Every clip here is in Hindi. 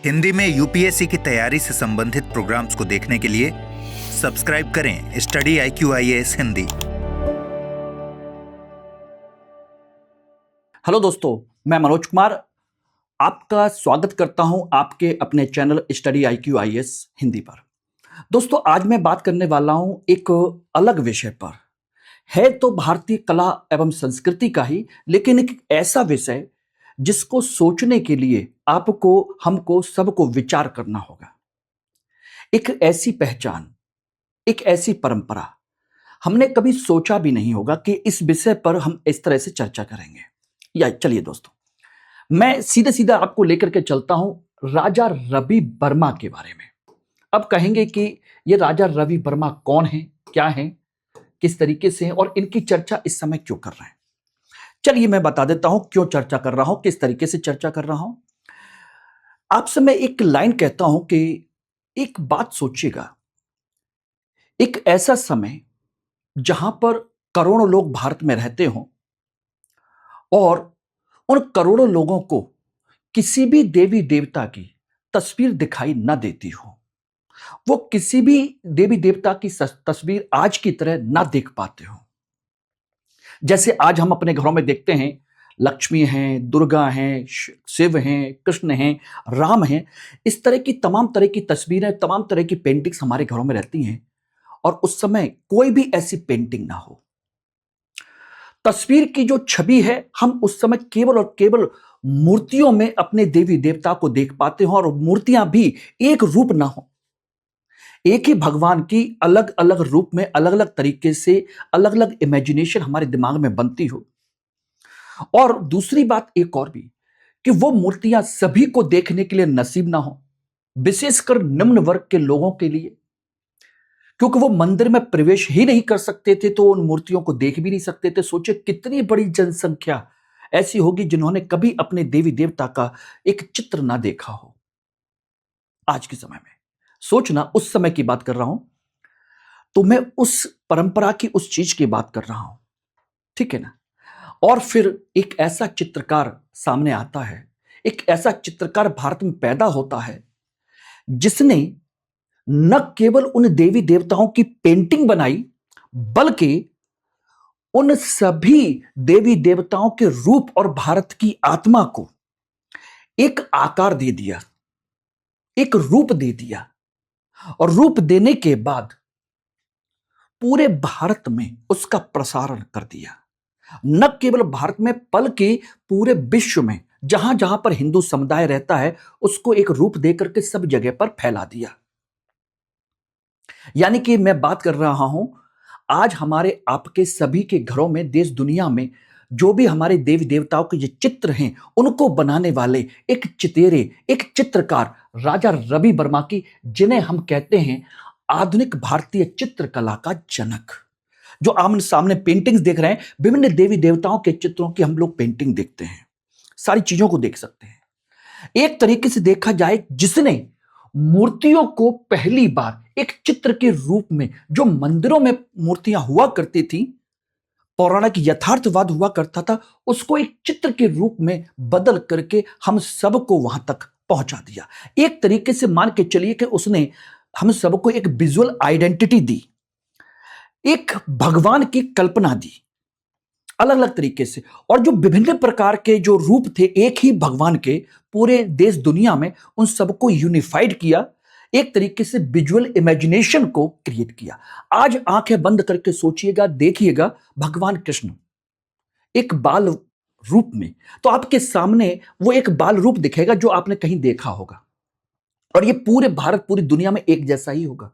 हिंदी में यूपीएससी की तैयारी से संबंधित प्रोग्राम्स को देखने के लिए सब्सक्राइब करें स्टडी IQIAS हिंदी। हेलो दोस्तों, मैं मनोज कुमार आपका स्वागत करता हूं आपके अपने चैनल स्टडी IQIAS हिंदी पर। दोस्तों, आज मैं बात करने वाला हूं एक अलग विषय पर। है तो भारतीय कला एवं संस्कृति का ही, लेकिन एक ऐसा विषय जिसको सोचने के लिए आपको, हमको, सबको विचार करना होगा। एक ऐसी पहचान, एक ऐसी परंपरा, हमने कभी सोचा भी नहीं होगा कि इस विषय पर हम इस तरह से चर्चा करेंगे। या चलिए दोस्तों, मैं सीधे सीधा आपको लेकर के चलता हूं राजा रवि वर्मा के बारे में। अब कहेंगे कि ये राजा रवि वर्मा कौन है, क्या है, किस तरीके से है और इनकी चर्चा इस समय क्यों कर रहे हैं। चलिए मैं बता देता हूं क्यों चर्चा कर रहा हूं, किस तरीके से चर्चा कर रहा हूं। आपसे मैं एक लाइन कहता हूं कि एक बात सोचिएगा, एक ऐसा समय जहां पर करोड़ों लोग भारत में रहते हों और उन करोड़ों लोगों को किसी भी देवी देवता की तस्वीर दिखाई न देती हो, वो किसी भी देवी देवता की तस्वीर आज की तरह ना देख पाते हो। जैसे आज हम अपने घरों में देखते हैं, लक्ष्मी हैं, दुर्गा हैं, शिव हैं, कृष्ण हैं, राम हैं। इस तरह की तमाम तरह की तस्वीरें, तमाम तरह की पेंटिंग्स हमारे घरों में रहती हैं और उस समय कोई भी ऐसी पेंटिंग ना हो। तस्वीर की जो छवि है, हम उस समय केवल और केवल मूर्तियों में अपने देवी देवता को देख पाते हो और मूर्तियां भी एक रूप ना हो, एक ही भगवान की अलग अलग रूप में, अलग अलग तरीके से, अलग अलग इमेजिनेशन हमारे दिमाग में बनती हो। और दूसरी बात एक और भी, कि वो मूर्तियां सभी को देखने के लिए नसीब ना हो, विशेषकर निम्न वर्ग के लोगों के लिए, क्योंकि वो मंदिर में प्रवेश ही नहीं कर सकते थे तो उन मूर्तियों को देख भी नहीं सकते थे। सोचे कितनी बड़ी जनसंख्या ऐसी होगी जिन्होंने कभी अपने देवी देवता का एक चित्र ना देखा हो। आज के समय में सोचना, उस समय की बात कर रहा हूं, तो मैं उस परंपरा की, उस चीज की बात कर रहा हूं, ठीक है ना। और फिर एक ऐसा चित्रकार सामने आता है, एक ऐसा चित्रकार भारत में पैदा होता है जिसने न केवल उन देवी देवताओं की पेंटिंग बनाई, बल्कि उन सभी देवी देवताओं के रूप और भारत की आत्मा को एक आकार दे दिया, एक रूप दे दिया। और रूप देने के बाद पूरे भारत में उसका प्रसारण कर दिया। न केवल भारत में, बल्कि पूरे विश्व में जहां जहां पर हिंदू समुदाय रहता है, उसको एक रूप देकर के सब जगह पर फैला दिया। यानी कि मैं बात कर रहा हूं, आज हमारे आपके सभी के घरों में, देश दुनिया में जो भी हमारे देवी देवताओं के ये चित्र हैं, उनको बनाने वाले एक चितेरे, एक चित्रकार राजा रवि वर्मा की, जिन्हें हम कहते हैं आधुनिक भारतीय चित्रकला का जनक। जो आमने सामने पेंटिंग्स देख रहे हैं, विभिन्न देवी देवताओं के चित्रों की हम लोग पेंटिंग देखते हैं, सारी चीजों को देख सकते हैं। एक तरीके से देखा जाए, जिसने मूर्तियों को पहली बार एक चित्र के रूप में, जो मंदिरों में मूर्तियां हुआ करती थी, पौराणिक यथार्थवाद हुआ करता था, उसको एक चित्र के रूप में बदल करके हम सबको वहां तक पहुंचा दिया। एक तरीके से मान के चलिए कि उसने हम सबको एक विजुअल आइडेंटिटी दी, एक भगवान की कल्पना दी, अलग अलग तरीके से। और जो विभिन्न प्रकार के जो रूप थे एक ही भगवान के, पूरे देश दुनिया में उन सबको यूनिफाइड किया, एक तरीके से विजुअल इमेजिनेशन को क्रिएट किया। आज आंखें बंद करके सोचिएगा, देखिएगा, भगवान कृष्ण एक बाल रूप में, तो आपके सामने वो एक बाल रूप दिखेगा जो आपने कहीं देखा होगा, और ये पूरे भारत, पूरी दुनिया में एक जैसा ही होगा।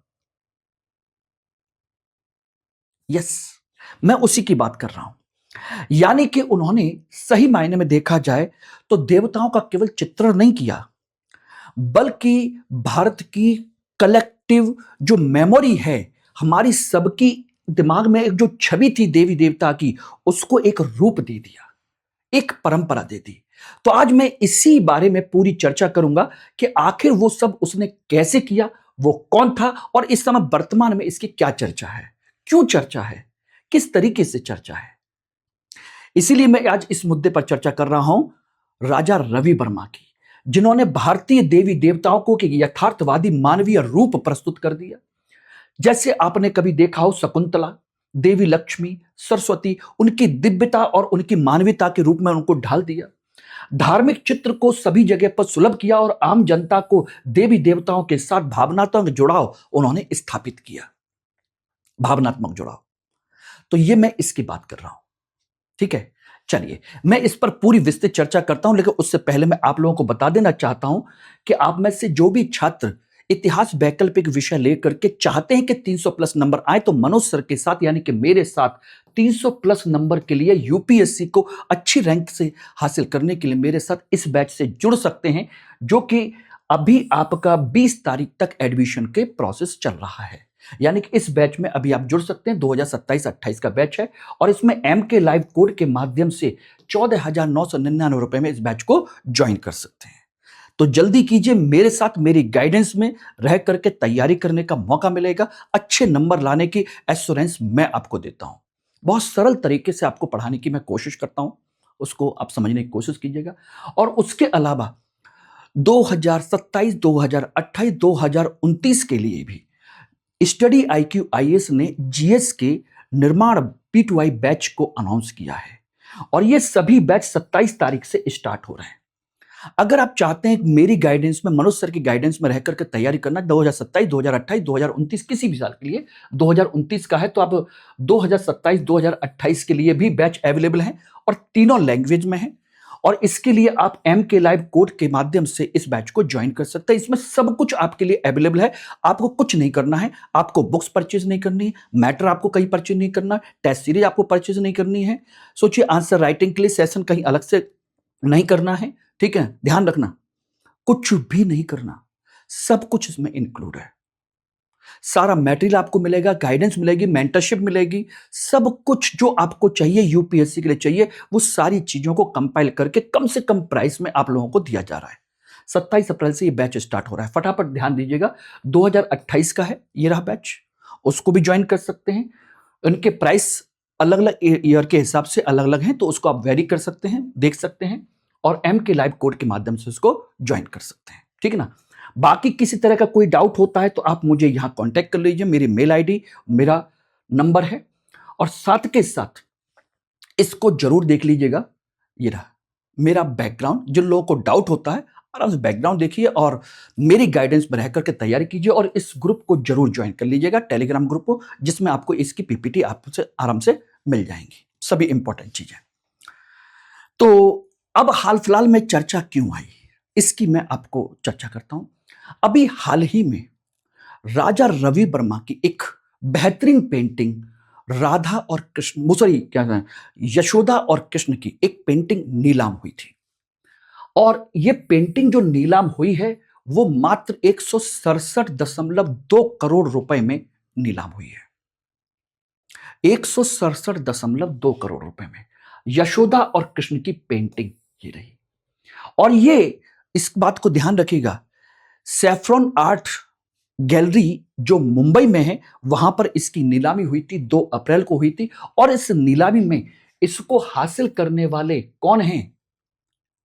यस, मैं उसी की बात कर रहा हूं। यानी कि उन्होंने सही मायने में देखा जाए तो देवताओं का केवल चित्रण नहीं किया, बल्कि भारत की कलेक्टिव जो मेमोरी है, हमारी सबकी दिमाग में एक जो छवि थी देवी देवता की, उसको एक रूप दे दिया, एक परंपरा दे दी। तो आज मैं इसी बारे में पूरी चर्चा करूंगा कि आखिर वो सब उसने कैसे किया, वो कौन था, और इस समय वर्तमान में इसकी क्या चर्चा है, क्यों चर्चा है, किस तरीके से चर्चा है। इसीलिए मैं आज इस मुद्दे पर चर्चा कर रहा हूं, राजा रवि वर्मा की, जिन्होंने भारतीय देवी देवताओं को एक यथार्थवादी मानवीय रूप प्रस्तुत कर दिया। जैसे आपने कभी देखा हो शकुंतला, देवी लक्ष्मी, सरस्वती, उनकी दिव्यता और उनकी मानवीयता के रूप में उनको ढाल दिया। धार्मिक चित्र को सभी जगह पर सुलभ किया और आम जनता को देवी देवताओं के साथ भावनात्मक जुड़ाव उन्होंने स्थापित किया। भावनात्मक जुड़ाव, तो ये मैं इसकी बात कर रहा हूं। ठीक है, चलिए मैं इस पर पूरी विस्तृत चर्चा करता हूं, लेकिन उससे पहले मैं आप लोगों को बता देना चाहता हूं कि आप में से जो भी छात्र इतिहास वैकल्पिक विषय लेकर के चाहते हैं कि 300 प्लस नंबर आए, तो मनोज सर के साथ यानी कि मेरे साथ 300 प्लस नंबर के लिए यूपीएससी को अच्छी रैंक से हासिल करने के लिए मेरे साथ इस बैच से जुड़ सकते हैं, जो कि अभी आपका 20 तारीख तक एडमिशन के प्रोसेस चल रहा है। यानी कि इस बैच में अभी आप जुड़ सकते हैं। 2027-28 का बैच है और इसमें एम के लाइव कोड के माध्यम से 14,999 रुपए में इस बैच को ज्वाइन कर सकते हैं। तो जल्दी कीजिए, मेरे साथ मेरी गाइडेंस में रह करके तैयारी करने का मौका मिलेगा। अच्छे नंबर लाने की एश्योरेंस मैं आपको देता हूं। बहुत सरल तरीके से आपको पढ़ाने की मैं कोशिश करता हूं, उसको आप समझने की कोशिश कीजिएगा। और उसके अलावा 2027, 2028, 2029 के लिए भी स्टडी IQ IAS ने जीएस के निर्माण P2I बैच को अनाउंस किया है और ये सभी बैच 27 तारीख से स्टार्ट हो रहे हैं। अगर आप चाहते हैं मेरी गाइडेंस में, मनोज सर की गाइडेंस में रह करके तैयारी करना 2027, 2028, 2029 किसी भी साल के लिए, 2029 का है तो आप 2027, 2028 के लिए भी बैच अवेलेबल है और तीनों लैंग्वेज में है। और इसके लिए आप एम के लाइव कोड के माध्यम से इस बैच को ज्वाइन कर सकते हैं। इसमें सब कुछ आपके लिए अवेलेबल है। आपको कुछ नहीं करना है, आपको बुक्स परचेज नहीं करनी है, मैटर आपको कहीं परचेज नहीं करना, टेस्ट सीरीज आपको परचेज नहीं करनी है। सोचिए, आंसर राइटिंग के लिए सेशन कहीं अलग से नहीं करना है। ठीक है, ध्यान रखना, कुछ भी नहीं करना, सब कुछ इसमें इंक्लूड है। सारा मटेरियल आपको मिलेगा, गाइडेंस मिलेगी, मेंटरशिप मिलेगी, सब कुछ जो आपको चाहिए यूपीएससी के लिए चाहिए, वो सारी चीजों को कंपाइल करके कम से कम प्राइस में आप लोगों को दिया जा रहा है। 27 अप्रैल से ये बैच स्टार्ट हो रहा है। फटाफट ध्यान दीजिएगा, 2028 का है ये रहा बैच, उसको भी ज्वाइन कर सकते हैं। उनके प्राइस अलग अलग ईयर के हिसाब से अलग अलग हैं, तो उसको आप वेरी कर सकते हैं, देख सकते हैं और एम के लाइव कोड के माध्यम से उसको ज्वाइन कर सकते हैं। ठीक है ना। बाकी किसी तरह का कोई डाउट होता है तो आप मुझे यहां कांटेक्ट कर लीजिए, मेरी मेल आईडी, मेरा नंबर है। और साथ के साथ इसको जरूर देख लीजिएगा, ये रहा मेरा बैकग्राउंड। जिन लोगों को डाउट होता है आराम से बैकग्राउंड देखिए और मेरी गाइडेंस में रह करके तैयारी कीजिए और इस ग्रुप को जरूर ज्वाइन कर लीजिएगा, टेलीग्राम ग्रुप को, जिसमें आपको इसकी पीपीटी आपसे आराम से मिल जाएंगी, सभी इंपॉर्टेंट चीजें। तो अब हाल फिलहाल में चर्चा क्यों आई, इसकी मैं आपको चर्चा करता हूं। अभी हाल ही में राजा रवि वर्मा की एक बेहतरीन पेंटिंग राधा और कृष्ण, सॉरी क्या है, यशोदा और कृष्ण की एक पेंटिंग नीलाम हुई थी और यह पेंटिंग जो नीलाम हुई है वो मात्र 167.2 करोड़ रुपए में नीलाम हुई है। 167.2 करोड़ रुपए में यशोदा और कृष्ण की पेंटिंग ये रही। और ये इस बात को ध्यान रखिएगा, सैफ्रॉन आर्ट गैलरी जो मुंबई में है वहां पर इसकी नीलामी हुई थी, 2 अप्रैल को हुई थी। और इस नीलामी में इसको हासिल करने वाले कौन हैं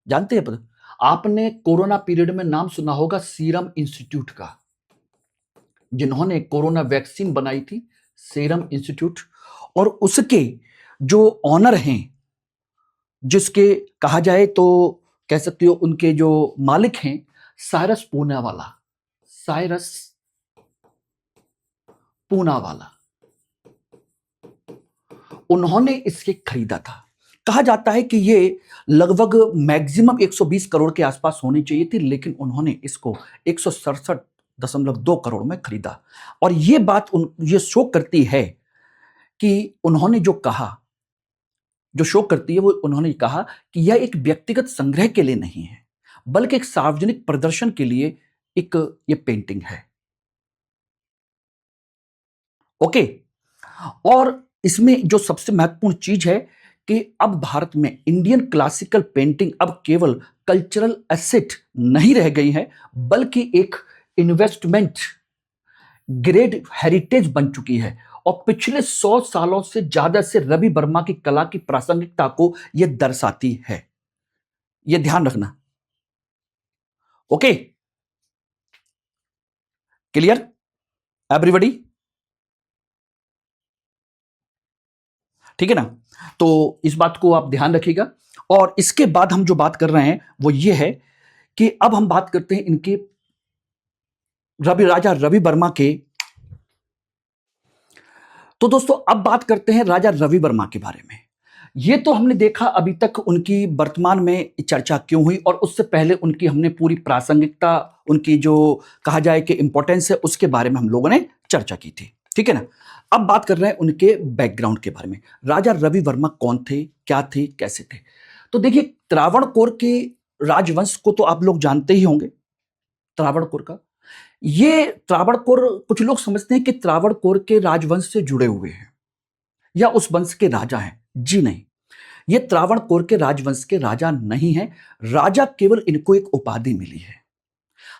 जानते हैं? पता, आपने कोरोना पीरियड में नाम सुना होगा सीरम इंस्टीट्यूट का, जिन्होंने कोरोना वैक्सीन बनाई थी, सीरम इंस्टीट्यूट। और उसके जो ऑनर हैं, जिसके कहा जाए तो कह सकते हो उनके जो मालिक हैं, साइरस पूनावाला, साइरस पूनावाला, उन्होंने इसके खरीदा था। कहा जाता है कि ये लगभग मैक्सिमम 120 करोड़ के आसपास होनी चाहिए थी, लेकिन उन्होंने इसको 167.2 करोड़ में खरीदा। और ये बात ये शो करती है कि उन्होंने जो कहा, जो शो करती है वो उन्होंने कहा कि यह एक व्यक्तिगत संग्रह के लिए नहीं है, बल्कि एक सार्वजनिक प्रदर्शन के लिए एक ये पेंटिंग है। ओके। और इसमें जो सबसे महत्वपूर्ण चीज है कि अब भारत में इंडियन क्लासिकल पेंटिंग अब केवल कल्चरल एसेट नहीं रह गई है, बल्कि एक इन्वेस्टमेंट ग्रेड हेरिटेज बन चुकी है। और पिछले 100 सालों से ज्यादा से रवि वर्मा की कला की प्रासंगिकता को यह दर्शाती है। यह ध्यान रखना, ओके, क्लियर एवरीबॉडी? ठीक है ना? तो इस बात को आप ध्यान रखिएगा। और इसके बाद हम जो बात कर रहे हैं वो ये है कि अब हम बात करते हैं इनके राजा रवि वर्मा के। तो दोस्तों अब बात करते हैं राजा रवि वर्मा के बारे में। ये तो हमने देखा अभी तक उनकी वर्तमान में चर्चा क्यों हुई, और उससे पहले उनकी हमने पूरी प्रासंगिकता, उनकी जो कहा जाए कि इंपॉर्टेंस है, उसके बारे में हम लोगों ने चर्चा की थी। ठीक है ना? अब बात कर रहे हैं उनके बैकग्राउंड के बारे में। राजा रवि वर्मा कौन थे, क्या थे, कैसे थे? तो देखिए, त्रावणकोर के राजवंश को तो आप लोग जानते ही होंगे। त्रावणकोर का ये त्रावणकोर, कुछ लोग समझते हैं कि त्रावणकोर के राजवंश से जुड़े हुए हैं या उस वंश के राजा हैं। जी नहीं, ये त्रावणकोर के राजवंश के राजा नहीं है। राजा केवल इनको एक उपाधि मिली है।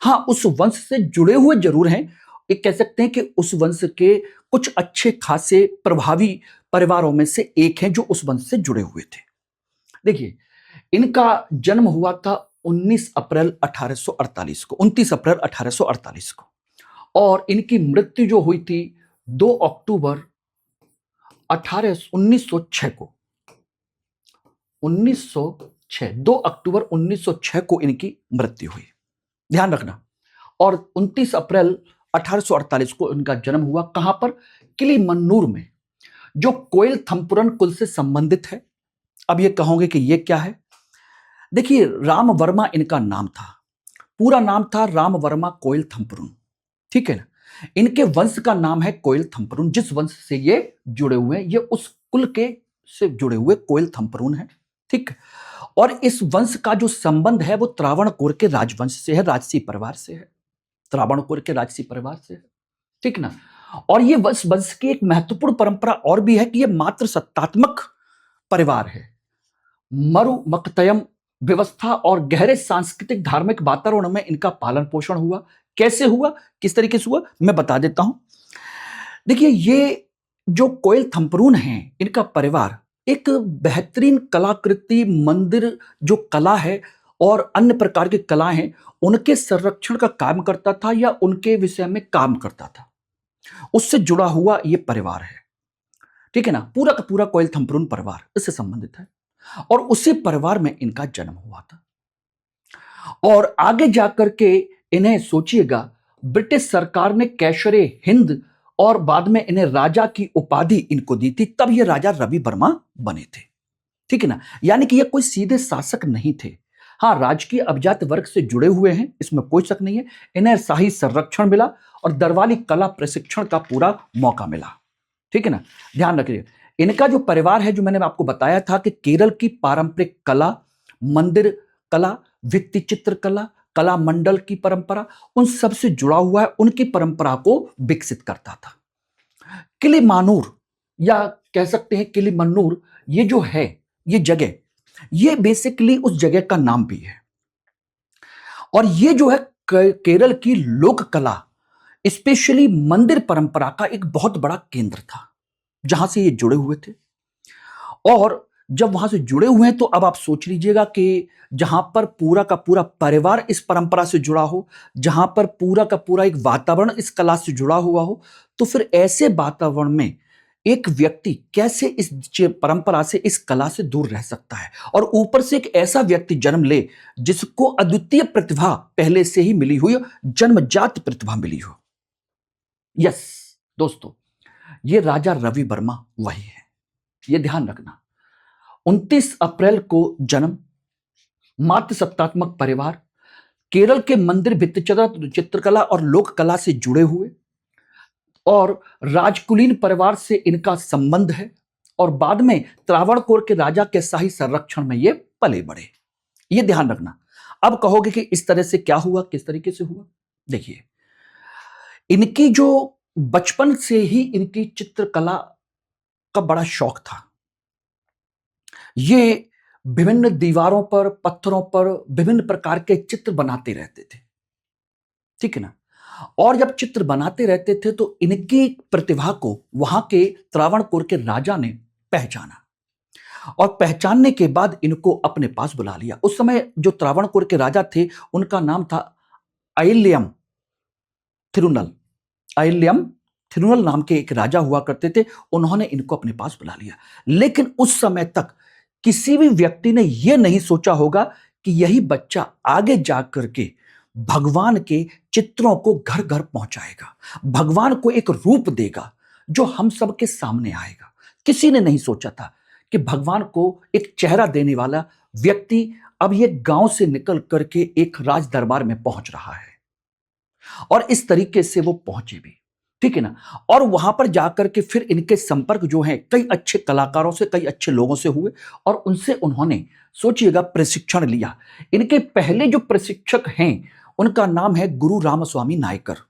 हां, उस वंश से जुड़े हुए जरूर हैं। एक कह सकते हैं कि उस वंश के कुछ अच्छे खासे प्रभावी परिवारों में से एक हैं जो उस वंश से जुड़े हुए थे। देखिए, इनका जन्म हुआ था 19 अप्रैल 1848 को, 29 अप्रैल 1848 को, और इनकी मृत्यु जो हुई थी 2 अक्टूबर 1906 को। 1906, 2 अक्टूबर 1906 को इनकी मृत्यु हुई, ध्यान रखना। और 29 अप्रैल 1848 को इनका जन्म हुआ। कहां पर? किलीमन्नूर में, जो कोयल थंपुरन कुल से संबंधित है। अब ये कहोगे कि ये क्या है? देखिए, राम वर्मा इनका नाम था, पूरा नाम था राम वर्मा कोयल थंपुरुन। ठीक है ना? इनके वंश का नाम है कोयल थंपुरुन। जिस वंश से ये जुड़े हुए हैं, ये उस कुल के से जुड़े हुए कोयल थंपुरुन है। ठीक, और इस वंश का जो संबंध है वो त्रावणकोर के राजवंश से है, राजसी परिवार से है। त्रावणकोर के राजसी परिवार से है। ठीक ना? और ये वंश की एक महत्वपूर्ण परंपरा और भी है कि ये मात्र सत्तात्मक परिवार है। मरु मकतयम व्यवस्था और गहरे सांस्कृतिक धार्मिक वातावरण में इनका पालन पोषण हुआ। कैसे हुआ, किस तरीके से हुआ, मैं बता देता हूं। देखिए, ये जो कोयल थंपरून हैं, इनका परिवार एक बेहतरीन कलाकृति, मंदिर जो कला है और अन्य प्रकार की कलाएं हैं, उनके संरक्षण का काम करता था या उनके विषय में काम करता था। उससे जुड़ा हुआ ये परिवार है। ठीक है ना? पूरा का पूरा कोयल थंपरून परिवार इससे संबंधित है, और उसी परिवार में इनका जन्म हुआ था। और आगे जाकर के इन्हें सोचिएगा, ब्रिटिश सरकार ने कैशरे हिंद और बाद में इन्हें राजा की उपाधि इनको दी थी, तब ये राजा रवि वर्मा बने थे। ठीक है ना? यानी कि ये कोई सीधे शासक नहीं थे। हाँ, राजकीय अभिजात वर्ग से जुड़े हुए हैं, इसमें कोई शक नहीं है। इन्हें शाही संरक्षण मिला और दरबारी कला प्रशिक्षण का पूरा मौका मिला। ठीक है ना? ध्यान रखिए, इनका जो परिवार है, जो मैंने आपको बताया था कि केरल की पारंपरिक कला, मंदिर कला, भित्ति चित्र कला, कला मंडल की परंपरा, उन सब से जुड़ा हुआ है, उनकी परंपरा को विकसित करता था। किलीमानूर या कह सकते हैं किलीमन्नूर, ये जो है, ये जगह, ये बेसिकली उस जगह का नाम भी है। और ये जो है केरल की लोक कला, स्पेशली मंदिर परंपरा का एक बहुत बड़ा केंद्र था, जहां से ये जुड़े हुए थे। और जब वहां से जुड़े हुए हैं, तो अब आप सोच लीजिएगा कि जहां पर पूरा का पूरा परिवार इस परंपरा से जुड़ा हो, जहां पर पूरा का पूरा एक वातावरण इस कला से जुड़ा हुआ हो, तो फिर ऐसे वातावरण में एक व्यक्ति कैसे इस परंपरा से, इस कला से दूर रह सकता है? और ऊपर से एक ऐसा व्यक्ति जन्म ले जिसको अद्वितीय प्रतिभा पहले से ही मिली हुई हो, जन्मजात प्रतिभा मिली हो। यस दोस्तों, ये राजा रवि वर्मा वही है, ये ध्यान रखना। 29 अप्रैल को जन्म, मातृ सत्तात्मक परिवार, केरल के मंदिर भित्तिचित्र चित्रकला और लोक कला से जुड़े हुए, और राजकुलीन परिवार से इनका संबंध है, और बाद में त्रावणकोर के राजा के शाही संरक्षण में ये पले बढ़े। ये ध्यान रखना। अब कहोगे कि इस तरह से क्या हुआ, किस तरीके से हुआ? देखिए, इनकी जो बचपन से ही इनकी चित्रकला का बड़ा शौक था। ये विभिन्न दीवारों पर, पत्थरों पर विभिन्न प्रकार के चित्र बनाते रहते थे। ठीक है ना? और जब चित्र बनाते रहते थे तो इनकी प्रतिभा को वहां के त्रावणकोर के राजा ने पहचाना, और पहचानने के बाद इनको अपने पास बुला लिया। उस समय जो त्रावणकोर के राजा थे, उनका नाम था अय्यलम थिरुनल, अय्यलम थिरुनल नाम के एक राजा हुआ करते थे, उन्होंने इनको अपने पास बुला लिया। लेकिन उस समय तक किसी भी व्यक्ति ने यह नहीं सोचा होगा कि यही बच्चा आगे जाकर के भगवान के चित्रों को घर घर पहुंचाएगा, भगवान को एक रूप देगा जो हम सबके सामने आएगा। किसी ने नहीं सोचा था कि भगवान को एक चेहरा देने वाला व्यक्ति अब ये गांव से निकल करके एक राज दरबार में पहुंच रहा है, और इस तरीके से वो पहुंचे भी, ठीक है ना। और वहां पर जाकर के फिर इनके संपर्क जो है कई अच्छे कलाकारों से, कई अच्छे लोगों से हुए, और उनसे उन्होंने सोचिएगा प्रशिक्षण लिया। इनके पहले जो प्रशिक्षक हैं उनका नाम है गुरु रामास्वामी नायकर।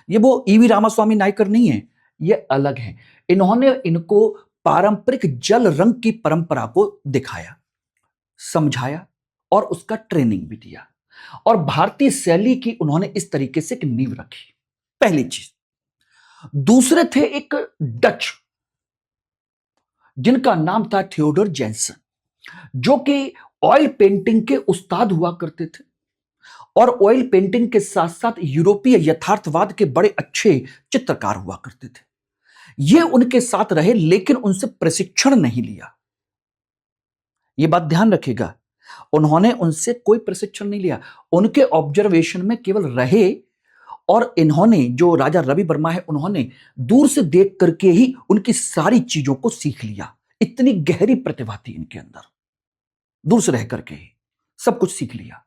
ये वो ईवी रामास्वामी नायकर नहीं है, ये अलग है। इन्होंने इनको पारंपरिक जल रंग की परंपरा को दिखाया, समझाया और उसका ट्रेनिंग भी दिया, और भारतीय शैली की उन्होंने इस तरीके से एक नींव रखी, पहली चीज। दूसरे थे एक डच जिनका नाम था थियोडोर जेंसन, जो कि ऑयल पेंटिंग के उस्ताद हुआ करते थे, और ऑयल पेंटिंग के साथ साथ यूरोपीय यथार्थवाद के बड़े अच्छे चित्रकार हुआ करते थे। ये उनके साथ रहे, लेकिन उनसे प्रशिक्षण नहीं लिया। ये बात ध्यान रखिएगा, उन्होंने उनसे कोई प्रशिक्षण नहीं लिया, उनके ऑब्जर्वेशन में केवल रहे, और इन्होंने जो राजा रवि वर्मा है उन्होंने दूर से देख करके ही उनकी सारी चीजों को सीख लिया। इतनी गहरी प्रतिभा थी इनके अंदर, दूर से रह करके ही सब कुछ सीख लिया,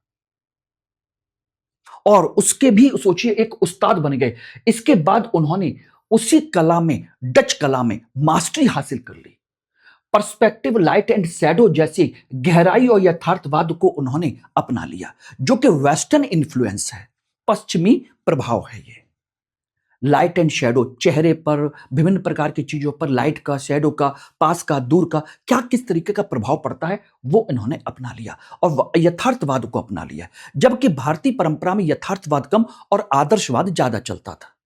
और उसके भी सोचिए एक उस्ताद बन गए। इसके बाद उन्होंने उसी कला में, डच कला में मास्टरी हासिल कर ली। पर्सपेक्टिव, लाइट एंड शैडो जैसी गहराई और यथार्थवाद को उन्होंने अपना लिया, जो कि वेस्टर्न इन्फ्लुएंस है, पश्चिमी प्रभाव है। ये लाइट एंड शैडो, चेहरे पर विभिन्न प्रकार की चीजों पर लाइट का, शैडो का, पास का, दूर का क्या किस तरीके का प्रभाव पड़ता है, वो इन्होंने अपना लिया और यथार्थवाद को अपना लिया। जबकि भारतीय परंपरा में यथार्थवाद कम और आदर्शवाद ज्यादा चलता था,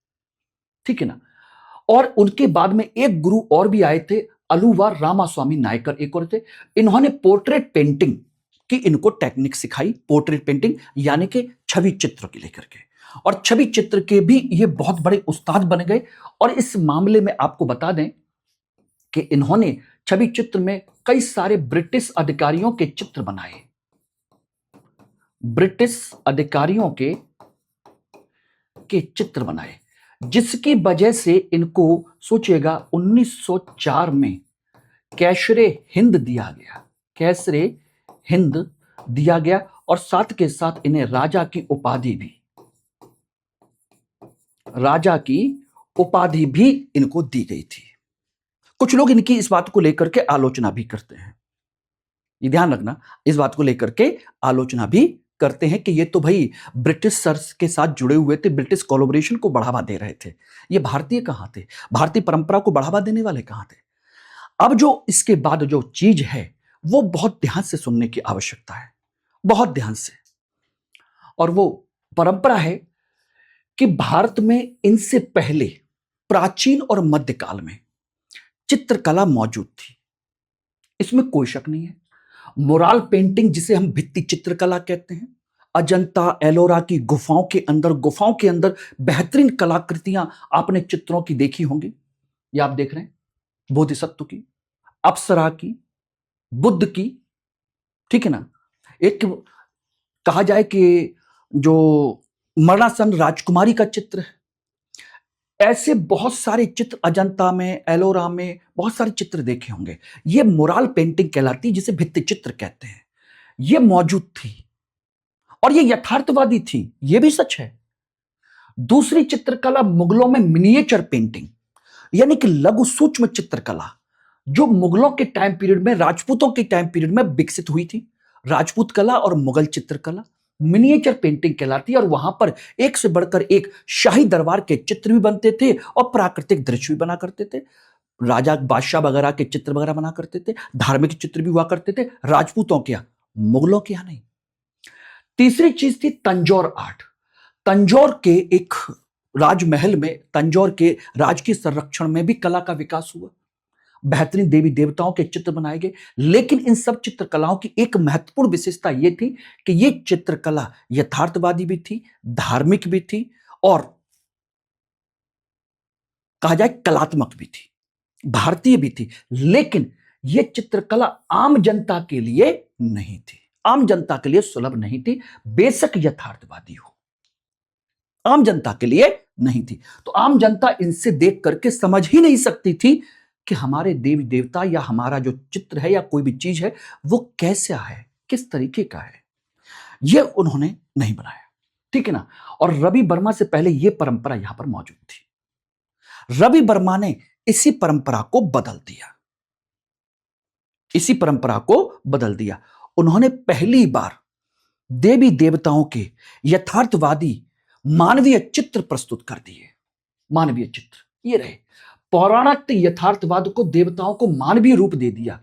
ठीक है ना। और उनके बाद में एक गुरु और भी आए थे, अलुवा रामास्वामी नायकर, एक और थे। इन्होंने पोर्ट्रेट पेंटिंग की इनको टेक्निक सिखाई, पोर्ट्रेट पेंटिंग यानी कि छवि चित्र के लेकर के, और छवि चित्र के भी ये बहुत बड़े उस्ताद बन गए। और इस मामले में आपको बता दें कि इन्होंने छवि चित्र में कई सारे ब्रिटिश अधिकारियों के चित्र बनाए, ब्रिटिश अधिकारियों के चित्र बनाए, जिसकी वजह से इनको सोचिएगा 1904 में कैसरे हिंद दिया गया, कैसरे हिंद दिया गया, और साथ के साथ इन्हें राजा की उपाधि भी, राजा की उपाधि भी इनको दी गई थी। कुछ लोग इनकी इस बात को लेकर के आलोचना भी करते हैं, ये ध्यान रखना, इस बात को लेकर के आलोचना भी करते हैं कि ये तो भाई ब्रिटिश सर्स के साथ जुड़े हुए थे, ब्रिटिश कोलैबोरेशन को बढ़ावा दे रहे थे, ये भारतीय कहां थे, भारतीय परंपरा को बढ़ावा देने वाले कहां थे। अब जो इसके बाद जो चीज है वो बहुत ध्यान से सुनने की आवश्यकता है, बहुत ध्यान से, और वो परंपरा है कि भारत में इनसे पहले प्राचीन और मध्यकाल में चित्रकला मौजूद थी, इसमें कोई शक नहीं है। मोराल पेंटिंग जिसे हम भित्ति चित्रकला कहते हैं, अजंता एलोरा की गुफाओं के अंदर बेहतरीन कलाकृतियां आपने चित्रों की देखी होंगी, ये आप देख रहे हैं, बोधिसत्व की, अप्सरा की, बुद्ध की, ठीक है ना। एक कहा जाए कि जो मरणासन राजकुमारी का चित्र है, ऐसे बहुत सारे चित्र अजंता में, एलोरा में बहुत सारे चित्र देखे होंगे। ये मोराल पेंटिंग कहलाती, जिसे भित्ति चित्र कहते हैं, ये मौजूद थी और ये यथार्थवादी थी, ये भी सच है। दूसरी चित्रकला मुगलों में मिनिएचर पेंटिंग यानी कि लघु सूक्ष्म चित्रकला, जो मुगलों के टाइम पीरियड में, राजपूतों के टाइम पीरियड में विकसित हुई थी। राजपूत कला और मुगल चित्रकला मिनिएचर पेंटिंग कहलाती है, और वहां पर एक से बढ़कर एक शाही दरबार के चित्र भी बनते थे और प्राकृतिक दृश्य भी बना करते थे, राजा बादशाह वगैरह के चित्र वगैरह बना करते थे, धार्मिक चित्र भी हुआ करते थे, राजपूतों के यहां, मुगलों के यहां नहीं। तीसरी चीज थी तंजौर आर्ट। तंजौर के एक राजमहल में, तंजौर के राजकीय संरक्षण में भी कला का विकास हुआ। बेहतरीन देवी देवताओं के चित्र बनाए गए, लेकिन इन सब चित्रकलाओं की एक महत्वपूर्ण विशेषता यह थी कि ये चित्रकला यथार्थवादी भी थी, धार्मिक भी थी और कहा जाए कलात्मक भी थी, भारतीय भी थी। लेकिन यह चित्रकला आम जनता के लिए नहीं थी, आम जनता के लिए सुलभ नहीं थी, बेशक यथार्थवादी हो, आम जनता के लिए नहीं थी। तो आम जनता इनसे देख करके समझ ही नहीं सकती थी कि हमारे देवी देवता या हमारा जो चित्र है या कोई भी चीज है वो कैसा है, किस तरीके का है, ये उन्होंने नहीं बनाया। ठीक है ना। और रवि वर्मा से पहले यह परंपरा यहां पर मौजूद थी। रवि वर्मा ने इसी परंपरा को बदल दिया, इसी परंपरा को बदल दिया। उन्होंने पहली बार देवी देवताओं के यथार्थवादी मानवीय चित्र प्रस्तुत कर दिए। मानवीय चित्र ये रहे, पौराणिक यथार्थवाद को देवताओं को मानवीय रूप दे दिया।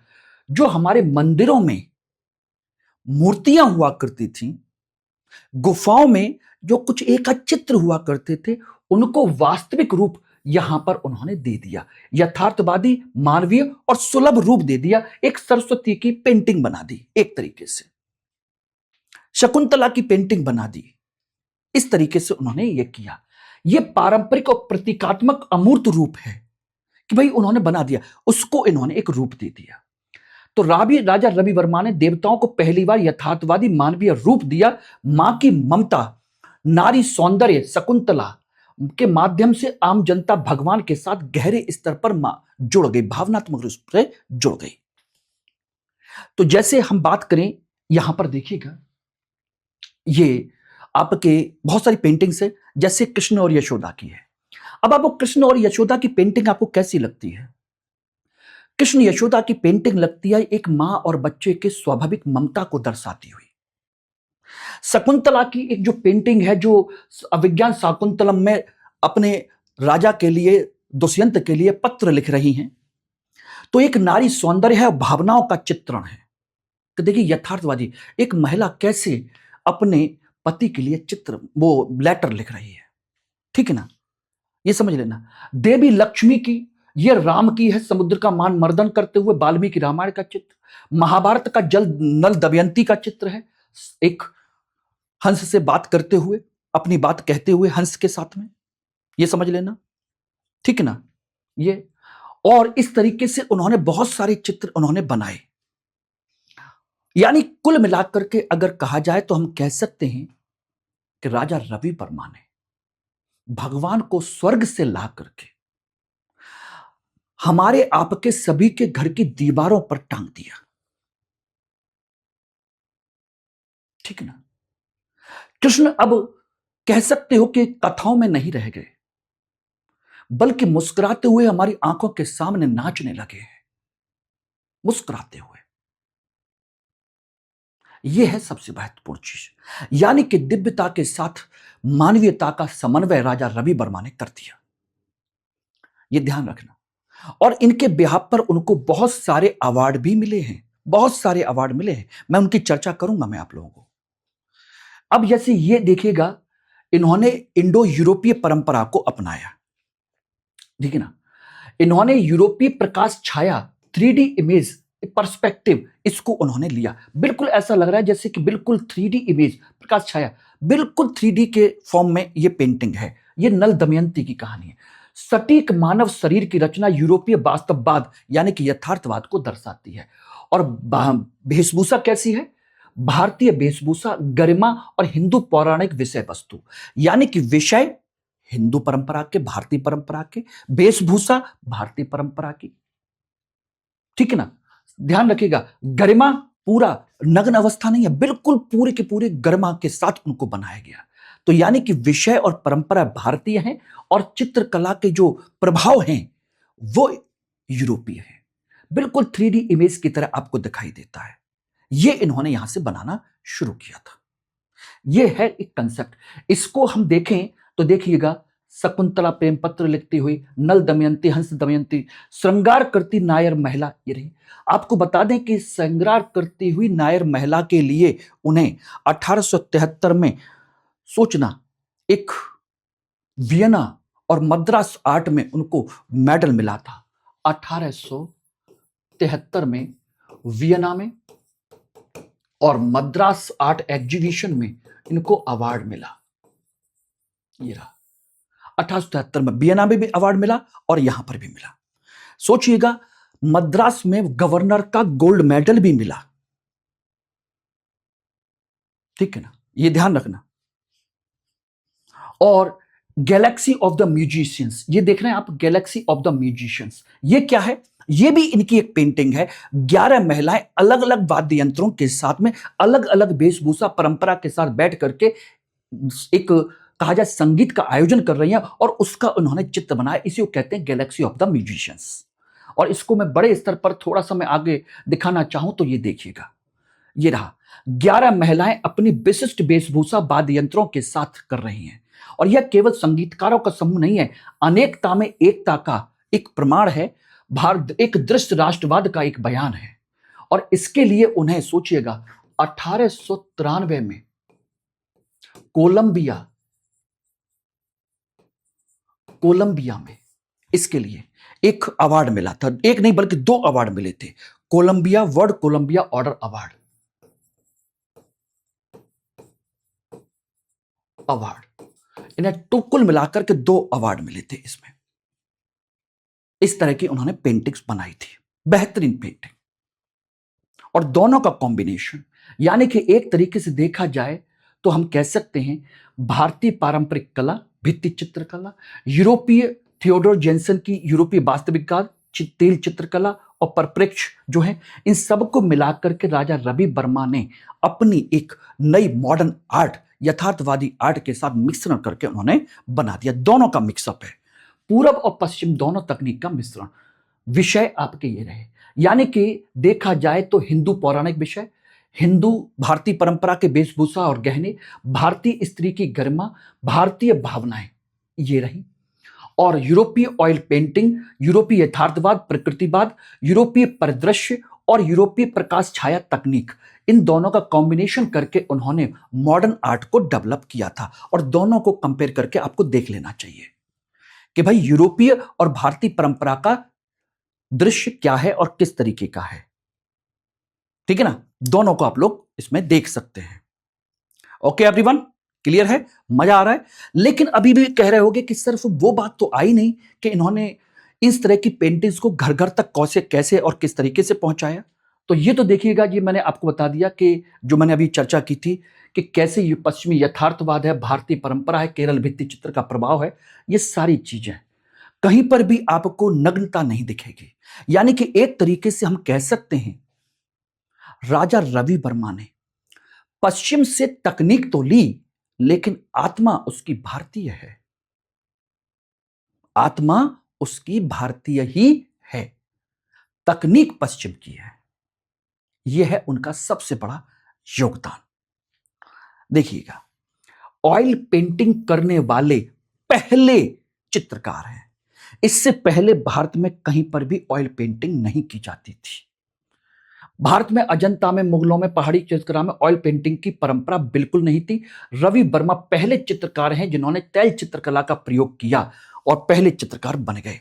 जो हमारे मंदिरों में मूर्तियां हुआ करती थी, गुफाओं में जो कुछ एक चित्र हुआ करते थे, उनको वास्तविक रूप यहां पर उन्होंने दे दिया, यथार्थवादी मानवीय और सुलभ रूप दे दिया। एक सरस्वती की पेंटिंग बना दी, एक तरीके से शकुंतला की पेंटिंग बना दी, इस तरीके से उन्होंने यह किया। यह पारंपरिक और प्रतीकात्मक अमूर्त रूप है कि भाई उन्होंने बना दिया, उसको इन्होंने एक रूप दे दिया। तो राजा रवि वर्मा ने देवताओं को पहली बार यथार्थवादी मानवीय रूप दिया। मां की ममता, नारी सौंदर्य शकुंतला के माध्यम से आम जनता भगवान के साथ गहरे स्तर पर जुड़ गई, भावनात्मक रूप से जुड़ गई। तो जैसे हम बात करें, यहां पर देखिएगा, ये आपके बहुत सारी पेंटिंग्स है, जैसे कृष्ण और यशोदा की है। अब आपको कृष्ण और यशोदा की पेंटिंग आपको कैसी लगती है? कृष्ण यशोदा की पेंटिंग लगती है एक मां और बच्चे के स्वाभाविक ममता को दर्शाती हुई। शकुंतला की एक जो पेंटिंग है, जो अभिज्ञान शाकुंतलम में अपने राजा के लिए, दुष्यंत के लिए पत्र लिख रही हैं, तो एक नारी सौंदर्य है, भावनाओं का चित्रण है। तो देखिए यथार्थवादी एक महिला कैसे अपने पति के लिए चित्र, वो लेटर लिख रही है। ठीक है ना, ये समझ लेना। देवी लक्ष्मी की, ये राम की है, समुद्र का मान मर्दन करते हुए वाल्मीकि रामायण का चित्र। महाभारत का जल नल दमयंती का चित्र है, एक हंस से बात करते हुए, अपनी बात कहते हुए हंस के साथ में, ये समझ लेना। ठीक है ना, ये और इस तरीके से उन्होंने बहुत सारे चित्र उन्होंने बनाए। यानी कुल मिलाकर के अगर कहा जाए तो हम कह सकते हैं कि राजा रवि वर्मा ने भगवान को स्वर्ग से ला करके हमारे आपके सभी के घर की दीवारों पर टांग दिया। ठीक है ना। कृष्ण अब कह सकते हो कि कथाओं में नहीं रह गए, बल्कि मुस्कुराते हुए हमारी आंखों के सामने नाचने लगे हैं, मुस्कुराते हुए। यह है सबसे महत्वपूर्ण चीज, यानी कि दिव्यता के साथ मानवीयता का समन्वय राजा रवि वर्मा ने कर दिया। यह ध्यान रखना। और इनके बिहाफ पर उनको बहुत सारे अवार्ड भी मिले हैं, बहुत सारे अवार्ड मिले हैं। मैं उनकी चर्चा करूंगा मैं आप लोगों को। अब जैसे ये देखिएगा, इन्होंने इंडो यूरोपीय परंपरा को अपनाया। ठीक है ना। इन्होंने यूरोपीय प्रकाश छाया, 3D इमेज, पर्सपेक्टिव, इसको उन्होंने लिया। बिल्कुल ऐसा लग रहा है जैसे कि बिल्कुल 3D इमेज, प्रकाश छाया, बिल्कुल 3D के फॉर्म में ये पेंटिंग है। ये नल दमयंती की कहानी है। सटीक मानव शरीर की रचना यूरोपीय वास्तववाद यानी कि यथार्थवाद को दर्शाती है। और वेशभूषा कैसी है? भारतीय वेशभूषा, गरिमा और हिंदू पौराणिक विषय वस्तु, यानी कि विषय हिंदू परंपरा के, भारतीय परंपरा के, वेशभूषा भारतीय परंपरा की। ठीक है ना, ध्यान रखिएगा। गरिमा, पूरा नग्न अवस्था नहीं है, बिल्कुल पूरे के पूरे गरिमा के साथ उनको बनाया गया। तो यानी कि विषय और परंपरा भारतीय हैं और चित्रकला के जो प्रभाव हैं वो यूरोपीय है। बिल्कुल 3D इमेज की तरह आपको दिखाई देता है। ये इन्होंने यहां से बनाना शुरू किया था। ये है एक कंसेप्ट। इसको हम देखें तो देखिएगा, शकुंतला प्रेम पत्र लिखती हुई, नल दमयंती, हंस दमयंती, श्रृंगार करती नायर महिला, ये रही। आपको बता दें कि श्रृंगार करती हुई नायर महिला के लिए उन्हें 1873 में सोचना, एक वियना और मद्रास आर्ट में उनको मेडल मिला था। 1873 1873 में वियना में और मद्रास आर्ट एग्जीबिशन में इनको अवार्ड मिला। ये रहा 1873 में वियना में भी अवार्ड मिला और यहां पर भी मिला। सोचिएगा, मद्रास में गवर्नर का गोल्ड मेडल भी मिला। ठीक है ना, ये ध्यान रखना। और गैलेक्सी ऑफ द म्यूजिशियंस, ये देख रहे हैं आप, गैलेक्सी ऑफ द म्यूजिशियंस, ये क्या है? ये भी इनकी एक पेंटिंग है। 11 महिलाएं अलग अलग वाद्य यंत्रों के साथ में अलग अलग वेशभूषा परंपरा के साथ बैठ करके एक कहा जाए संगीत का आयोजन कर रही हैं और उसका उन्होंने चित्र बनाया। इसी को कहते हैं गैलेक्सी ऑफ द म्यूजिशियंस। और इसको मैं बड़े स्तर पर थोड़ा सा मैं आगे दिखाना चाहूं तो ये देखिएगा, ये रहा 11 महिलाएं अपनी विशिष्ट वेशभूषा वाद्य यंत्रों के साथ कर रही हैं। और यह केवल संगीतकारों का समूह नहीं है, अनेकता में एकता का एक प्रमाण है, भारत एक दृष्ट राष्ट्रवाद का एक बयान है। और इसके लिए उन्हें सोचिएगा 1893 में कोलंबिया में इसके लिए एक अवार्ड मिला था। एक नहीं बल्कि 2 अवार्ड मिले थे, Colombia world Colombia order award. इन्हें तो कुल मिलाकर के 2 अवार्ड मिले थे इसमें। इस तरह की उन्होंने पेंटिंग्स बनाई थी, बेहतरीन पेंटिंग। और दोनों का कॉम्बिनेशन, यानी कि एक तरीके से देखा जाए तो हम कह सकते हैं भारतीय पारंपरिक कला, भित्ति चित्रकला, यूरोपीय थियोडोर जेंसन की यूरोपीय वास्तविकवाद, तेल चित्रकला और परिप्रेक्ष्य जो है, इन सबको मिलाकर के राजा रवि वर्मा ने अपनी एक नई मॉडर्न आर्ट, यथार्थवादी आर्ट के साथ मिश्रण करके उन्होंने बना दिया। दोनों का मिक्सअप है, पूरब और पश्चिम दोनों तकनीक का मिश्रण। विषय आपके ये रहे, यानी कि देखा जाए तो हिंदू पौराणिक विषय, हिंदू भारतीय परंपरा के वेशभूषा और गहने, भारतीय स्त्री की गरिमा, भारतीय भावनाएं ये रही। और यूरोपीय ऑयल पेंटिंग, यूरोपीय यथार्थवाद, प्रकृतिवाद, यूरोपीय परिदृश्य और यूरोपीय प्रकाश छाया तकनीक, इन दोनों का कॉम्बिनेशन करके उन्होंने मॉडर्न आर्ट को डेवलप किया था। और दोनों को कंपेयर करके आपको देख लेना चाहिए कि भाई यूरोपीय और भारतीय परंपरा का दृश्य क्या है और किस तरीके का है। ठीक है ना, दोनों को आप लोग इसमें देख सकते हैं। ओके एवरीवन, क्लियर है, मजा आ रहा है? लेकिन अभी भी कह रहे होगे कि सिर्फ वो बात तो आई नहीं कि इन्होंने इस तरह की पेंटिंग्स को घर घर तक कैसे और किस तरीके से पहुंचाया। तो ये तो देखिएगा, ये मैंने आपको बता दिया कि जो मैंने अभी चर्चा की थी कि कैसे ये पश्चिमी यथार्थवाद है, भारतीय परंपरा है, केरल भित्ति चित्र का प्रभाव है, ये सारी चीजें कहीं पर भी आपको नग्नता नहीं दिखेगी। यानी कि एक तरीके से हम कह सकते हैं राजा रवि वर्मा ने पश्चिम से तकनीक तो ली, लेकिन आत्मा उसकी भारतीय है, आत्मा उसकी भारतीय ही है, तकनीक पश्चिम की है। यह है उनका सबसे बड़ा योगदान। देखिएगा, ऑयल पेंटिंग करने वाले पहले चित्रकार हैं। इससे पहले भारत में कहीं पर भी ऑयल पेंटिंग नहीं की जाती थी। भारत में अजंता में, मुगलों में, पहाड़ी चित्रकला में ऑयल पेंटिंग की परंपरा बिल्कुल नहीं थी। रवि वर्मा पहले चित्रकार हैं जिन्होंने तैल चित्रकला का प्रयोग किया और पहले चित्रकार बन गए।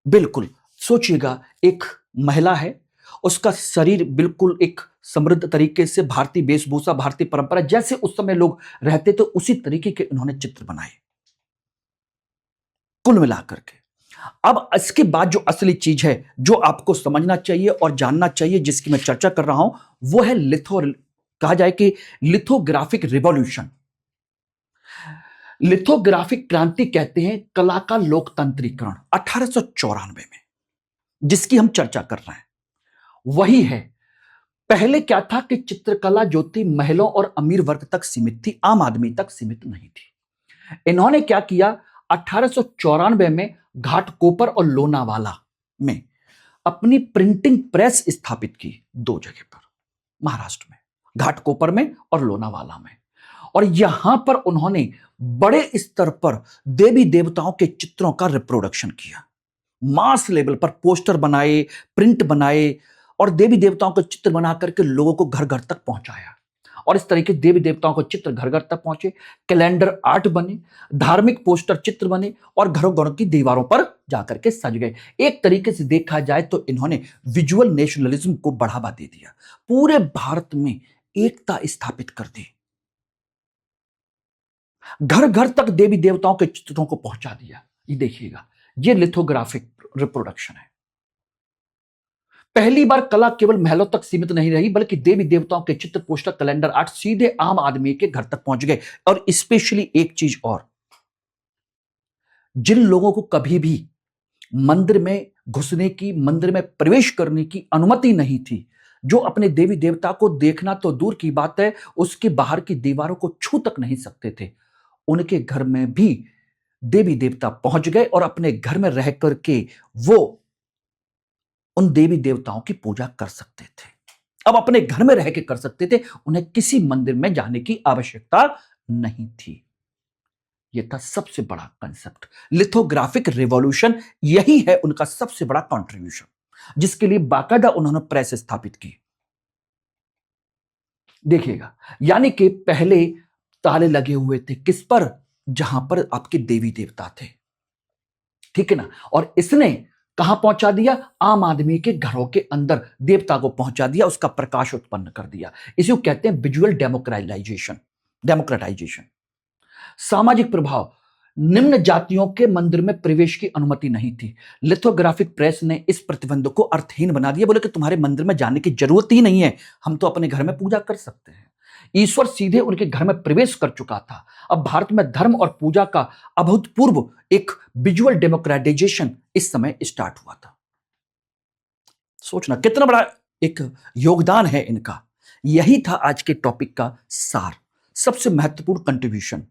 बिल्कुल सोचिएगा, एक महिला है, उसका शरीर बिल्कुल एक समृद्ध तरीके से भारतीय वेशभूषा, भारतीय परंपरा जैसे उस समय लोग रहते थे उसी तरीके के उन्होंने चित्र बनाए कुल मिलाकर के। अब इसके बाद जो असली चीज है, जो आपको समझना चाहिए और जानना चाहिए, जिसकी मैं चर्चा कर रहा हूं, वो है कहा जाए कि लिथोग्राफिक रिवॉल्यूशन। लिथोग्राफिक क्रांति कहते हैं कला का लोकतंत्रीकरण 1894 में, जिसकी हम चर्चा कर रहे हैं वही है। पहले क्या था कि चित्रकला जो थी महिलाओं और अमीर वर्ग तक सीमित थी, आम आदमी तक सीमित नहीं थी। इन्होंने क्या किया, 1894 में घाटकोपर और लोनावाला में अपनी प्रिंटिंग प्रेस स्थापित की, 2 जगह पर, महाराष्ट्र में, घाटकोपर में और लोनावाला में। और यहां पर उन्होंने बड़े स्तर पर देवी देवताओं के चित्रों का रिप्रोडक्शन किया, मास लेवल पर पोस्टर बनाए, प्रिंट बनाए और देवी देवताओं के चित्र बना करके लोगों को घर घर तक पहुंचाया। और इस तरीके देवी देवताओं के चित्र घर घर तक पहुंचे, कैलेंडर आर्ट बने, धार्मिक पोस्टर चित्र बने और घरों घरों की दीवारों पर जाकर के सज गए। एक तरीके से देखा जाए तो इन्होंने विजुअल नेशनलिज्म को बढ़ावा दे दिया, पूरे भारत में एकता स्थापित कर दी, घर घर तक देवी देवताओं के चित्रों को पहुंचा दिया। ये देखिएगा, ये लिथोग्राफिक रिप्रोडक्शन है। पहली बार कला केवल महलों तक सीमित नहीं रही, बल्कि देवी देवताओं के चित्र, पोस्टर, कैलेंडर आर्ट सीधे आम आदमी के घर तक पहुंच गए। और स्पेशली एक चीज और, जिन लोगों को कभी भी मंदिर में घुसने की, मंदिर में प्रवेश करने की अनुमति नहीं थी, जो अपने देवी देवता को देखना तो दूर की बात है, उसके बाहर की दीवारों को छू तक नहीं सकते थे, उनके घर में भी देवी देवता पहुंच गए और अपने घर में रह करके वो उन देवी देवताओं की पूजा कर सकते थे। अब अपने घर में रह के कर सकते थे, उन्हें किसी मंदिर में जाने की आवश्यकता नहीं थी। यह था सबसे बड़ा कंसेप्ट। लिथोग्राफिक रिवॉल्यूशन, यही है उनका सबसे बड़ा कंट्रीब्यूशन, जिसके लिए बाकायदा उन्होंने प्रेस स्थापित की। देखिएगा, यानी कि पहले ताले लगे हुए थे किस पर? जहां पर आपके देवी देवता थे, ठीक है ना। और इसने कहां पहुंचा दिया? आम आदमी के घरों के अंदर देवता को पहुंचा दिया, उसका प्रकाश उत्पन्न कर दिया। इसे कहते हैं विजुअल डेमोक्रेटाइजेशन। सामाजिक प्रभाव, निम्न जातियों के मंदिर में प्रवेश की अनुमति नहीं थी। लिथोग्राफिक प्रेस ने इस प्रतिबंध को अर्थहीन बना दिया। बोले कि तुम्हारे मंदिर में जाने की जरूरत ही नहीं है, हम तो अपने घर में पूजा कर सकते हैं। ईश्वर सीधे उनके घर में प्रवेश कर चुका था। अब भारत में धर्म और पूजा का अभूतपूर्व एक विजुअल डेमोक्रेटाइजेशन इस समय स्टार्ट हुआ था। सोचना कितना बड़ा एक योगदान है इनका। यही था आज के टॉपिक का सार, सबसे महत्वपूर्ण कंट्रीब्यूशन,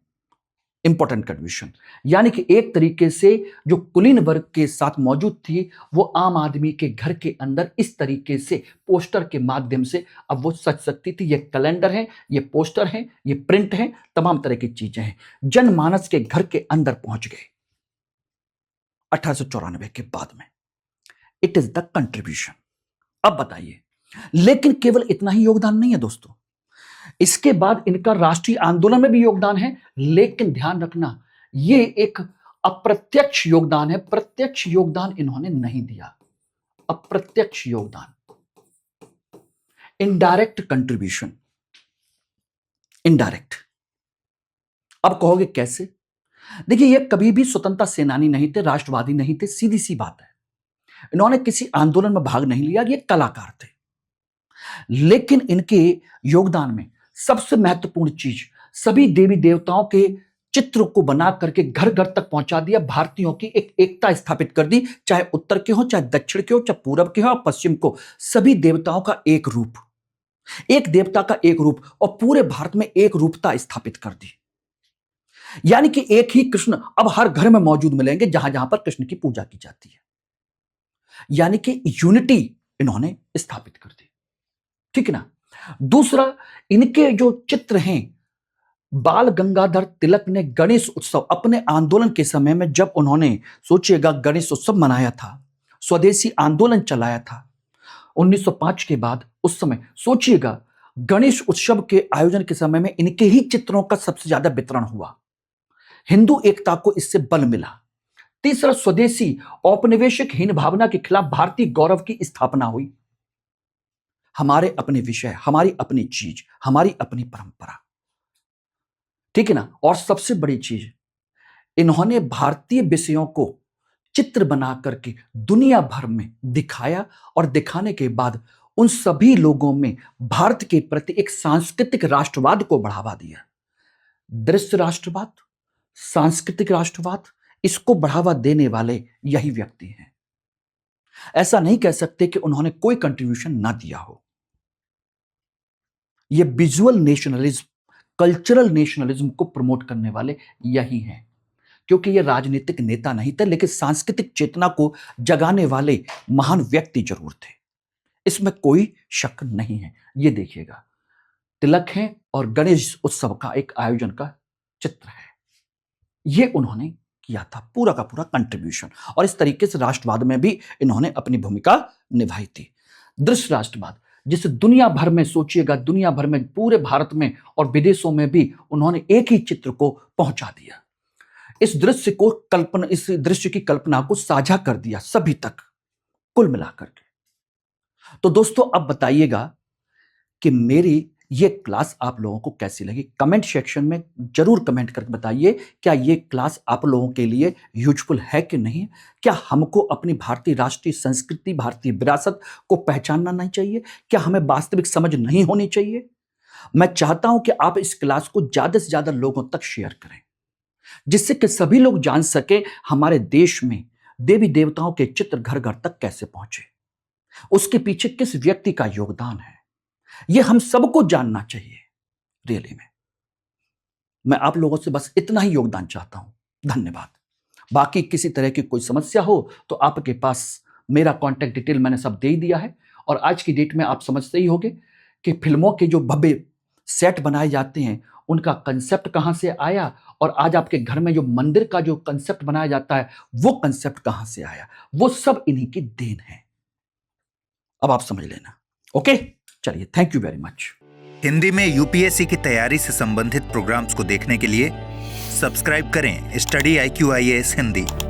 इंपॉर्टेंट कंट्रीब्यूशन। यानी कि एक तरीके से जो कुलीन वर्ग के साथ मौजूद थी, वो आम आदमी के घर के अंदर इस तरीके से पोस्टर के माध्यम से अब वो सज सकती थी। ये कैलेंडर है, ये पोस्टर है, ये प्रिंट है, तमाम तरह की चीजें हैं, जनमानस के घर के अंदर पहुंच गए 1894 के बाद में। It is the contribution. अब बताइए, लेकिन केवल इतना ही योगदान नहीं है दोस्तों, इसके बाद इनका राष्ट्रीय आंदोलन में भी योगदान है। लेकिन ध्यान रखना, यह एक अप्रत्यक्ष योगदान है, प्रत्यक्ष योगदान इन्होंने नहीं दिया। अप्रत्यक्ष योगदान, इनडायरेक्ट कंट्रीब्यूशन, इनडायरेक्ट। अब कहोगे कैसे? देखिए, ये कभी भी स्वतंत्रता सेनानी नहीं थे, राष्ट्रवादी नहीं थे, सीधी सी बात है। इन्होंने किसी आंदोलन में भाग नहीं लिया, ये कलाकार थे। लेकिन इनके योगदान में सबसे महत्वपूर्ण चीज, सभी देवी देवताओं के चित्र को बना करके घर घर तक पहुंचा दिया, भारतीयों की एक एकता स्थापित कर दी, चाहे उत्तर के हो, चाहे दक्षिण के हो, चाहे पूरब के हो, पश्चिम को, सभी देवताओं का एक रूप, एक देवता का एक रूप, और पूरे भारत में एक रूपता स्थापित कर दी। यानी कि एक ही कृष्ण अब हर घर में मौजूद मिलेंगे जहां जहां पर कृष्ण की पूजा की जाती है। यानी कि यूनिटी इन्होंने स्थापित कर दी, ठीक है ना। दूसरा, इनके जो चित्र हैं, बाल गंगाधर तिलक ने गणेश उत्सव अपने आंदोलन के समय में, जब उन्होंने, सोचिएगा, गणेश उत्सव मनाया था, स्वदेशी आंदोलन चलाया था 1905 के बाद, उस समय सोचिएगा गणेश उत्सव के आयोजन के समय में इनके ही चित्रों का सबसे ज्यादा वितरण हुआ। हिंदू एकता को इससे बल मिला। तीसरा, स्वदेशी औपनिवेशिक हीन भावना के खिलाफ भारतीय गौरव की स्थापना हुई। हमारे अपने विषय, हमारी अपनी चीज, हमारी अपनी परंपरा, ठीक है ना। और सबसे बड़ी चीज, इन्होंने भारतीय विषयों को चित्र बना करके दुनिया भर में दिखाया, और दिखाने के बाद उन सभी लोगों में भारत के प्रति एक सांस्कृतिक राष्ट्रवाद को बढ़ावा दिया। दृश्य राष्ट्रवाद, सांस्कृतिक राष्ट्रवाद, इसको बढ़ावा देने वाले यही व्यक्ति हैं। ऐसा नहीं कह सकते कि उन्होंने कोई कंट्रीब्यूशन ना दिया हो। यह विजुअल नेशनलिज्म, कल्चरल नेशनलिज्म को प्रमोट करने वाले यही हैं, क्योंकि ये राजनीतिक नेता नहीं थे, लेकिन सांस्कृतिक चेतना को जगाने वाले महान व्यक्ति जरूर थे, इसमें कोई शक नहीं है। ये देखिएगा, तिलक है और गणेश उत्सव का एक आयोजन का चित्र है, ये उन्होंने किया था, पूरा का पूरा कंट्रीब्यूशन। और इस तरीके से राष्ट्रवाद में भी इन्होंने अपनी भूमिका निभाई थी। दृश्य राष्ट्रवाद, जिसे दुनिया भर में, सोचिएगा, दुनिया भर में, पूरे भारत में और विदेशों में भी उन्होंने एक ही चित्र को पहुंचा दिया। इस दृश्य की कल्पना को साझा कर दिया सभी तक, कुल मिलाकर के। तो दोस्तों, अब बताइएगा कि मेरी ये क्लास आप लोगों को कैसी लगी। कमेंट सेक्शन में जरूर कमेंट करके बताइए, क्या ये क्लास आप लोगों के लिए यूजफुल है कि नहीं। क्या हमको अपनी भारतीय राष्ट्रीय संस्कृति, भारतीय विरासत को पहचानना नहीं चाहिए? क्या हमें वास्तविक समझ नहीं होनी चाहिए? मैं चाहता हूं कि आप इस क्लास को ज्यादा से ज्यादा लोगों तक शेयर करें, जिससे कि सभी लोग जान सके हमारे देश में देवी देवताओं के चित्र घर घर तक कैसे पहुंचे, उसके पीछे किस व्यक्ति का योगदान है। यह हम सबको जानना चाहिए। रियली में मैं आप लोगों से बस इतना ही योगदान चाहता हूं। धन्यवाद। बाकी किसी तरह की कोई समस्या हो तो आपके पास मेरा कॉन्टैक्ट डिटेल मैंने सब दे ही दिया है। और आज की डेट में आप समझते ही होंगे कि फिल्मों के जो भव्य सेट बनाए जाते हैं, उनका कंसेप्ट कहां से आया, और आज आपके घर में जो मंदिर का जो कंसेप्ट बनाया जाता है, वो कंसेप्ट कहां से आया। वो सब इन्हीं की देन है। अब आप समझ लेना। ओके, चलिए, thank you very much. Hindi में यूपीएससी की तैयारी से संबंधित प्रोग्राम्स को देखने के लिए सब्सक्राइब करें स्टडी IQ IAS हिंदी।